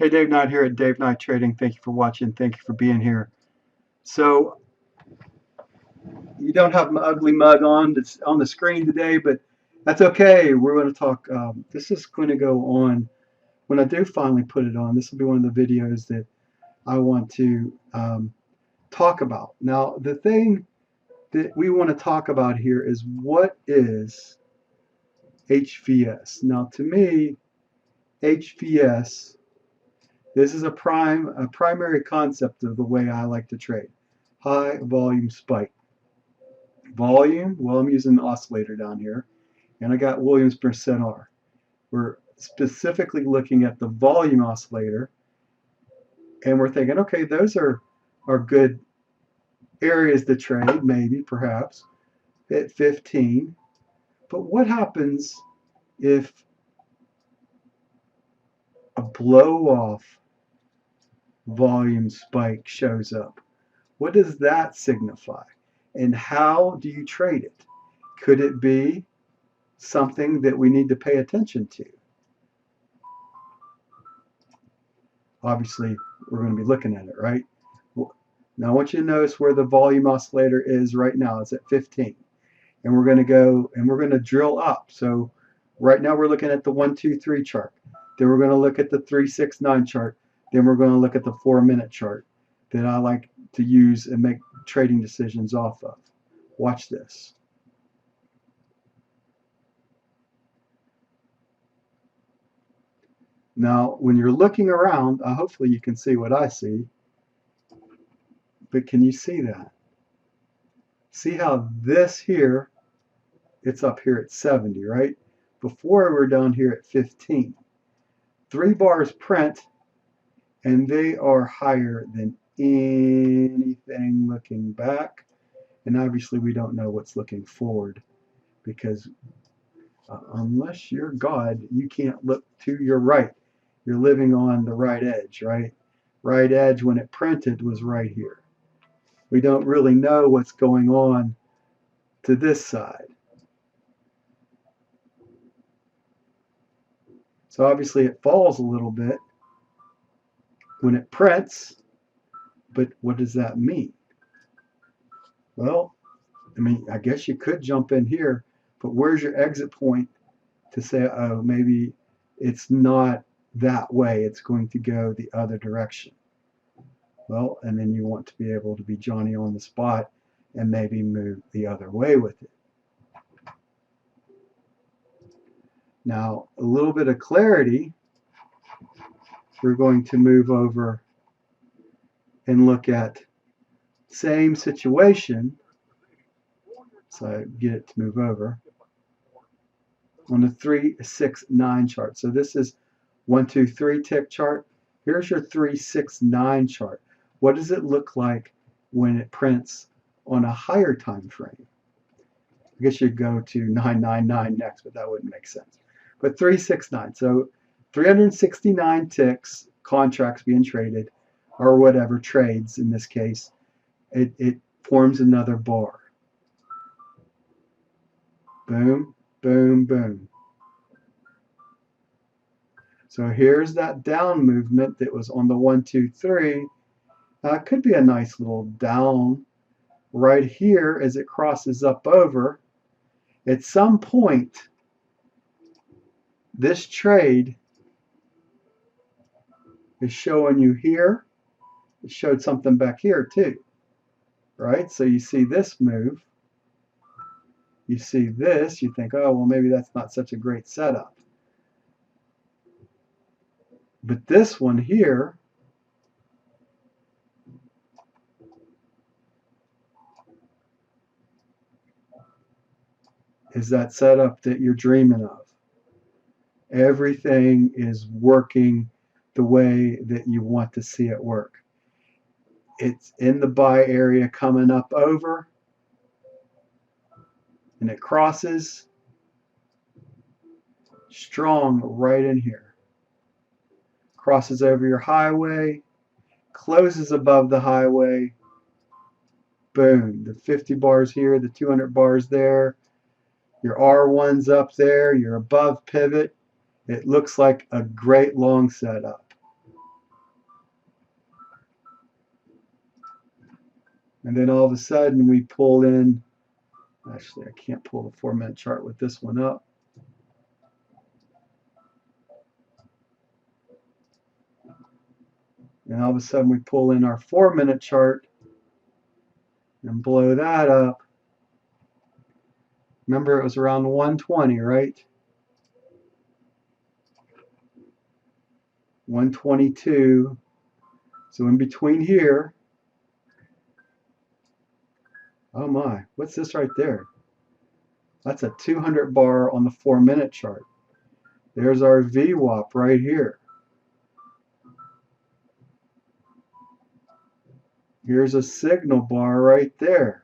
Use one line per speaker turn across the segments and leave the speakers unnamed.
Hey, Dave Knight here at Dave Knight Trading. Thank you for watching. Thank you for being here. So you don't have my ugly mug on the screen today, but that's okay. We're going to talk. This is going to go on when I do finally put it on. This will be one of the videos that I want to talk about. Now, the thing that we want to talk about here is what is HVS. Now, to me, HVS. This is a primary concept of the way I like to trade. High volume spike. Volume, well, I'm using an oscillator down here, and I got Williams percent R. We're specifically looking at the volume oscillator, and we're thinking, okay, those are good areas to trade, maybe, perhaps, at 15. But what happens if a blow-off volume spike shows up? What does that signify? And how do you trade it? Could it be something that we need to pay attention to? Obviously, we're going to be looking at it, right? Now, I want you to notice where the volume oscillator is right now. It's at 15. And we're going to go and we're going to drill up. So right now we're looking at the 1, 2, 3 chart. Then we're going to look at the 3, 6, 9 chart. Then we're going to look at the 4-minute chart that I like to use and make trading decisions off of. Watch this. Now, when you're looking around, hopefully you can see what I see. But can you see that? See how this here, it's up here at 70, right? Before we're down here at 15. 3 bars print, and they are higher than anything looking back. And obviously we don't know what's looking forward, because unless you're God, you can't look to your right. You're living on the right edge, right? Right edge when it printed was right here. We don't really know what's going on to this side. So obviously it falls a little bit when it prints, but what does that mean? Well, I mean, I guess you could jump in here, but where's your exit point to say, oh, maybe it's not that way, it's going to go the other direction? Well, and then you want to be able to be Johnny on the spot and maybe move the other way with it. Now, a little bit of clarity, we're going to move over and look at same situation. So I get it to move over on the 3, 6, 9 chart. So this is 1, 2, 3 tick chart. Here's your 3, 6, 9 chart. What does it look like when it prints on a higher time frame? I guess you'd go to 999 next, but that wouldn't make sense. But 3, 6, 9. So 369 ticks, contracts being traded, or whatever, trades in this case. It forms another bar. Boom, boom, boom. So here's that down movement that was on the 1, 2, 3. It could be a nice little down right here as it crosses up over. At some point, this trade is showing you here. It showed something back here too, right? So you see this move. You see this, you think, oh, well, maybe that's not such a great setup. But this one here is that setup that you're dreaming of. Everything is working the way that you want to see it work. It's in the buy area coming up over, and it crosses strong right in here. Crosses over your highway, closes above the highway. Boom, the 50 bars here, the 200 bars there. Your R1's up there, you're above pivot. It looks like a great long setup. And then all of a sudden we pull in, actually I can't pull the 4-minute chart with this one up. And all of a sudden we pull in our 4-minute chart and blow that up. Remember, it was around 120, right? 122. So in between here, oh my, what's this right there? That's a 200 bar on the 4-minute chart. There's our VWAP right here. Here's a signal bar right there.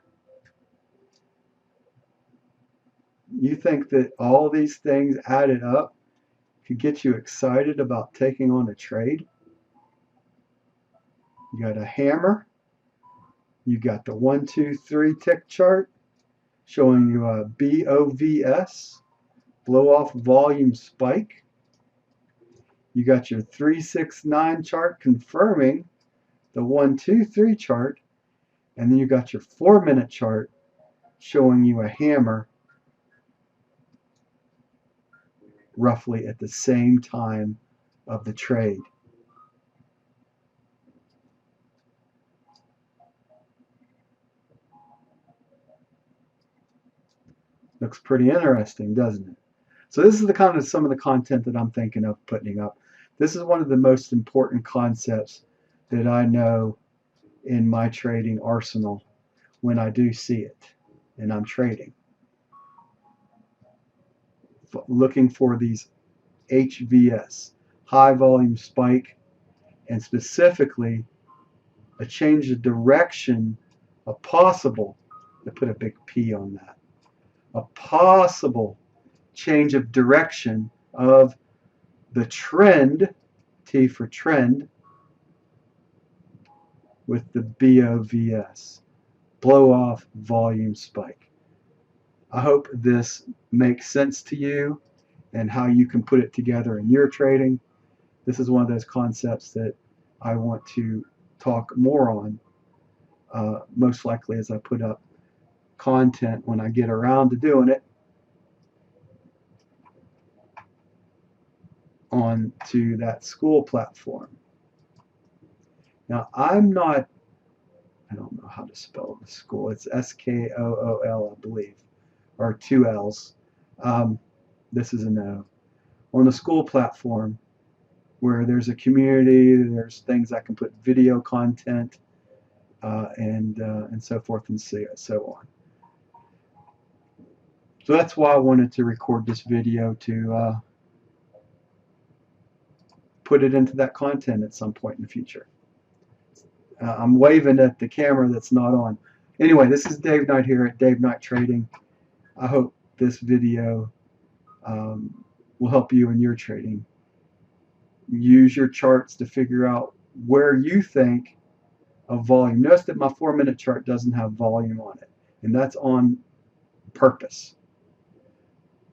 You think that all these things added up could get you excited about taking on a trade? You got a hammer. You got the 1, 2, 3 tick chart showing you a BOVS, blow off volume spike. You got your 3, 6, 9 chart confirming the 1, 2, 3 chart. And then you got your 4-minute chart showing you a hammer roughly at the same time of the trade. Looks pretty interesting, doesn't it? So this is the kind of some of the content that I'm thinking of putting up. This is one of the most important concepts that I know in my trading arsenal when I do see it and I'm trading. Looking for these HVS, high volume spike, and specifically a change of direction, a possible, I put a big P on that, a possible change of direction of the trend, T for trend, with the BOVS, blow off volume spike. I hope this makes sense to you and how you can put it together in your trading. This is one of those concepts that I want to talk more on, most likely as I put up content when I get around to doing it onto that Skool platform. Now, I don't know how to spell the Skool. It's Skool, I believe, or 2 L's. This is an O. On the Skool platform, where there's a community, there's things I can put video content, and so forth and so on. So that's why I wanted to record this video to put it into that content at some point in the future. I'm waving at the camera that's not on. Anyway, this is Dave Knight here at Dave Knight Trading. I hope this video will help you in your trading. Use your charts to figure out where you think of volume. Notice that my 4-minute chart doesn't have volume on it, and that's on purpose.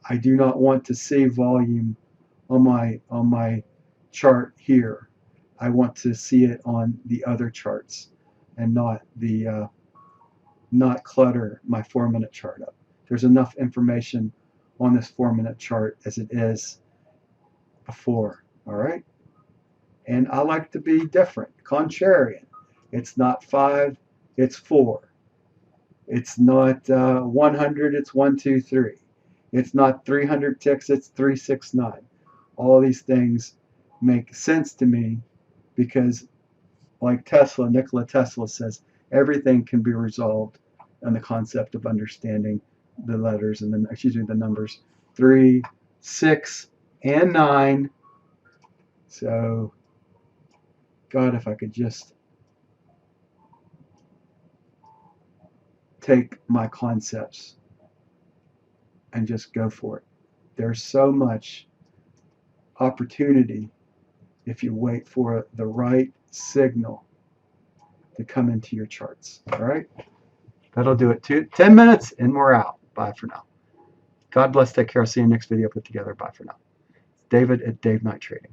I do not want to see volume on my chart here. I want to see it on the other charts and not clutter my 4-minute chart up. There's enough information on this 4-minute chart as it is before. All right. And I like to be different, contrarian. It's not 5, it's 4. It's not 100, it's 1, 2, 3. It's not 300 ticks, it's 3, 6, 9. All these things make sense to me because, like Nikola Tesla says, everything can be resolved on the concept of understanding the letters and the numbers 3, 6, and 9. So, God, if I could just take my concepts and just go for it. There's so much opportunity if you wait for the right signal to come into your charts. All right? That'll do it. 10 minutes and we're out. Bye for now. God bless. Take care. I'll see you in the next video put together. Bye for now. David at Dave Knight Trading.